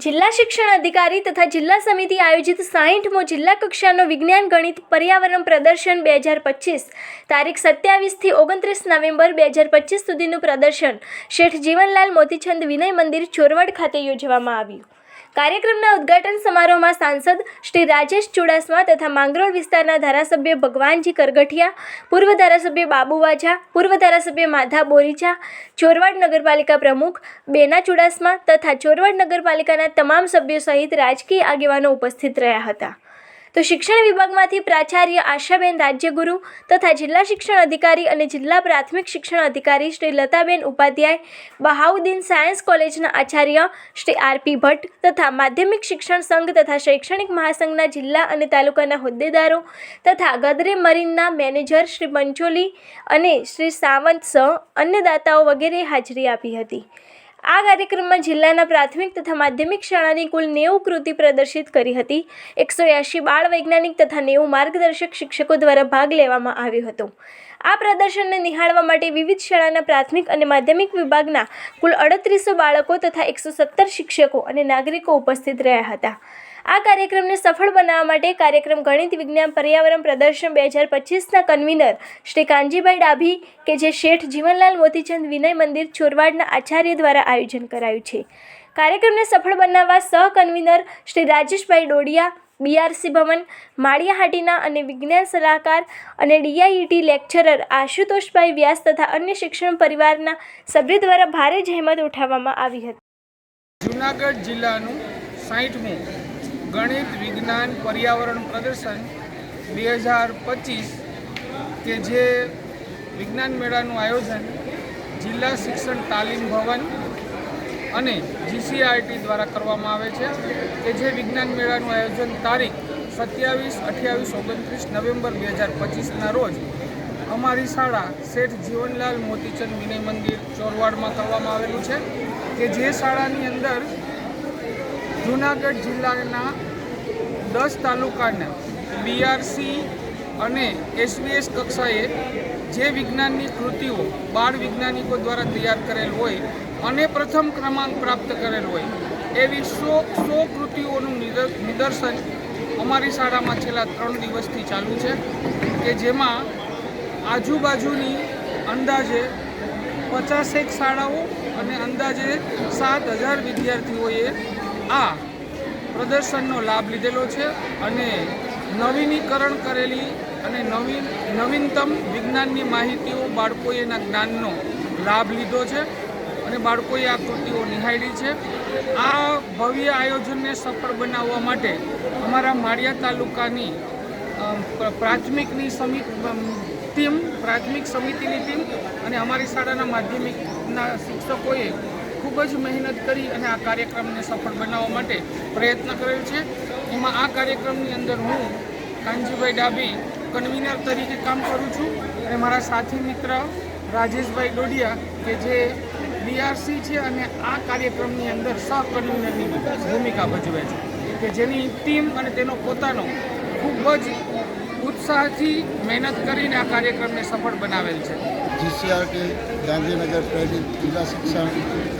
જિલ્લા શિક્ષણ અધિકારી તથા જિલ્લા સમિતિ આયોજિત 60મો જિલ્લા કક્ષાનો વિજ્ઞાન ગણિત પર્યાવરણ પ્રદર્શન 2025 તારીખ 27થી 29 નવેમ્બર 2025 સુધીનું પ્રદર્શન શેઠ જીવનલાલ મોતીચંદ વિનય મંદિર ચોરવાડ ખાતે યોજવામાં આવ્યું। કાર્યક્રમના ઉદ્ઘાટન સમારોહમાં સાંસદ શ્રી રાજેશ ચુડાસમા તથા માંગરોળ વિસ્તારના ધારાસભ્ય ભગવાનજી કરગઠિયા, પૂર્વ ધારાસભ્ય બાબુ વાજા, પૂર્વ ધારાસભ્ય માધા બોરીચા, ચોરવાડ નગરપાલિકા પ્રમુખ બેના ચુડાસમા તથા ચોરવાડ નગરપાલિકાના તમામ સભ્યો સહિત રાજકીય આગેવાનો ઉપસ્થિત રહ્યા હતા। તો શિક્ષણ વિભાગમાંથી પ્રાચાર્ય આશાબેન રાજ્યગુરુ તથા જિલ્લા શિક્ષણ અધિકારી અને જિલ્લા પ્રાથમિક શિક્ષણ અધિકારી શ્રી લતાબેન ઉપાધ્યાય, બહાઉદ્દીન સાયન્સ કોલેજના આચાર્ય શ્રી આરપી ભટ્ટ તથા માધ્યમિક શિક્ષણ સંઘ તથા શૈક્ષણિક મહાસંઘના જિલ્લા અને તાલુકાના હોદ્દેદારો તથા ગદરે મરીનના મેનેજર શ્રી પંચોલી અને શ્રી સાવંત સહ અન્ય દાતાઓ વગેરે હાજરી આપી હતી। આ કાર્યક્રમમાં જિલ્લાના પ્રાથમિક તથા માધ્યમિક શાળાની કુલ 90 કૃતિ પ્રદર્શિત કરી હતી। 180 બાળ વૈજ્ઞાનિક તથા 90 માર્ગદર્શક શિક્ષકો દ્વારા ભાગ લેવામાં આવ્યો હતો। આ પ્રદર્શનને નિહાળવા માટે વિવિધ શાળાના પ્રાથમિક અને માધ્યમિક વિભાગના કુલ 3800 બાળકો તથા 117 શિક્ષકો અને નાગરિકો ઉપસ્થિત રહ્યા હતા। આ કાર્યક્રમને સફળ બનાવવા માટે કાર્યક્રમ ગણિત વિજ્ઞાન પર્યાવરણ પ્રદર્શન 2025ના કન્વીનર શ્રી કાનજીભાઈ ડાભી કે જે શેઠ જીવનલાલ મોતીચંદ વિનય મંદિર ચોરવાડના આચાર્ય દ્વારા આયોજન કરાયું છે। કાર્યક્રમને સફળ બનાવવા સહ કન્વીનર શ્રી રાજેશભાઈ ડોડિયા, બીઆરસી ભવન માળિયાહાટીના અને વિજ્ઞાન સલાહકાર અને ડીઆઈઈટી લેક્ચરર આશુતોષભાઈ વ્યાસ તથા અન્ય શિક્ષણ પરિવારના સભ્યો દ્વારા ભારે જહેમત ઉઠાવવામાં આવી હતી। જૂનાગઢ જિલ્લાનું 60મું ગણિત વિજ્ઞાન પર્યાવરણ પ્રદર્શન 2025 કે જે વિજ્ઞાન મેળાનું આયોજન જિલ્લા શિક્ષણ તાલીમ ભવન અને જીસીઆરટી દ્વારા કરવામાં આવે છે કે જે વિજ્ઞાન મેળાનું આયોજન તારીખ 27, 28, 29 નવેમ્બર 2025ના રોજ અમારી શાળા શેઠ જીવનલાલ મોતીચંદ વિનય મંદિર ચોરવાડમાં કરવામાં આવેલું છે કે જે શાળાની અંદર જૂનાગઢ જિલ્લાના 10 તાલુકાના બીઆરસી અને એસવીએસ કક્ષાએ જે વિજ્ઞાનની કૃતિઓ બાળ વૈજ્ઞાનિકો દ્વારા તૈયાર કરેલ હોય અને પ્રથમ ક્રમાંક પ્રાપ્ત કરેલ હોય એવી 100 કૃતિઓનું નિદર્શન અમારી શાળામાં છેલ્લા 3 દિવસથી ચાલુ છે કે જેમાં આજુબાજુની અંદાજે 50 શાળાઓ અને અંદાજે 7000 વિદ્યાર્થીઓએ આ પ્રદર્શનનો લાભ લીધેલો છે અને નવીનીકરણ કરેલી અને નવીનતમ વિજ્ઞાનની માહિતીઓ બાળકોએ એના જ્ઞાનનો લાભ લીધો છે અને બાળકોએ આ કૃતિઓ નિહાળી છે। આ ભવ્ય આયોજનને સફળ બનાવવા માટે અમારા માળિયા તાલુકાની પ્રાથમિક સમિતિની ટીમ અને અમારી શાળાના માધ્યમિકના શિક્ષકોએ ખૂબ જ મહેનત કરી અને આ કાર્યક્રમને સફળ બનાવવા માટે પ્રયત્ન કરેલ છે। એમાં આ કાર્યક્રમની અંદર હું કાનજીભાઈ ડાભી કન્વીનર તરીકે કામ કરું છું અને મારા સાથી મિત્ર રાજેશભાઈ ડોડિયા કે જે બીઆરસી છે અને આ કાર્યક્રમની અંદર સહ કન્વીનરની ભૂમિકા ભજવે છે કે જેની ટીમ અને તેનો પોતાનો ખૂબ જ ઉત્સાહથી મહેનત કરીને આ કાર્યક્રમને સફળ બનાવેલ છે। જીસીઆરટી ગાંધીનગર પ્રેરિત જિલ્લા શિક્ષણ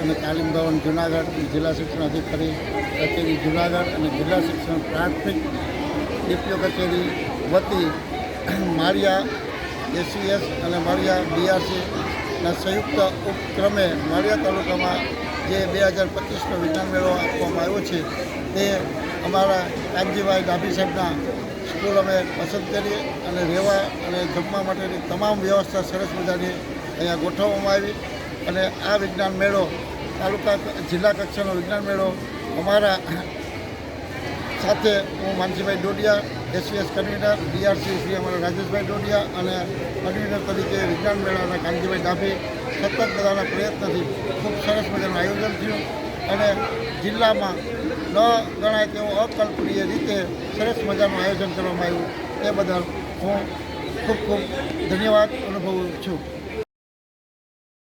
અને તાલીમ ભવન જૂનાગઢ, જિલ્લા શિક્ષણ અધિકારી કચેરી જૂનાગઢ અને જિલ્લા શિક્ષણ પ્રાથમિક ડીપીઓ કચેરી વતી માળિયા એસવીએસ અને માળિયા બીઆરસીના સંયુક્ત ઉપક્રમે માળિયા તાલુકામાં જે 2025નો વિજ્ઞાન મેળો આપવામાં આવ્યો છે તે અમારા કાનજીભાઈ ડાભી સાહેબના સ્કૂલ અમે પસંદ કરી અને રહેવા અને જમવા માટેની તમામ વ્યવસ્થા સરસ મજાની અહીંયા ગોઠવવામાં આવી અને આ વિજ્ઞાન મેળો જિલ્લા કક્ષાનો વિજ્ઞાન મેળો અમારા સાથે હું Mansibhai Dodiya, SVS convener, BRC Shri અમારા રાજેશભાઈ ડોડિયા અને કન્વીનર તરીકે વિજ્ઞાન મેળાના કાનજીભાઈ ડાભી સતત બધાના પ્રયત્નથી ખૂબ સરસ મજાનું આયોજન થયું અને જિલ્લામાં ન ગણાય તેવું અકલ્પનીય રીતે સરસ મજાનું આયોજન કરવામાં આવ્યું તે બદલ હું ખૂબ ધન્યવાદ અનુભવું છું।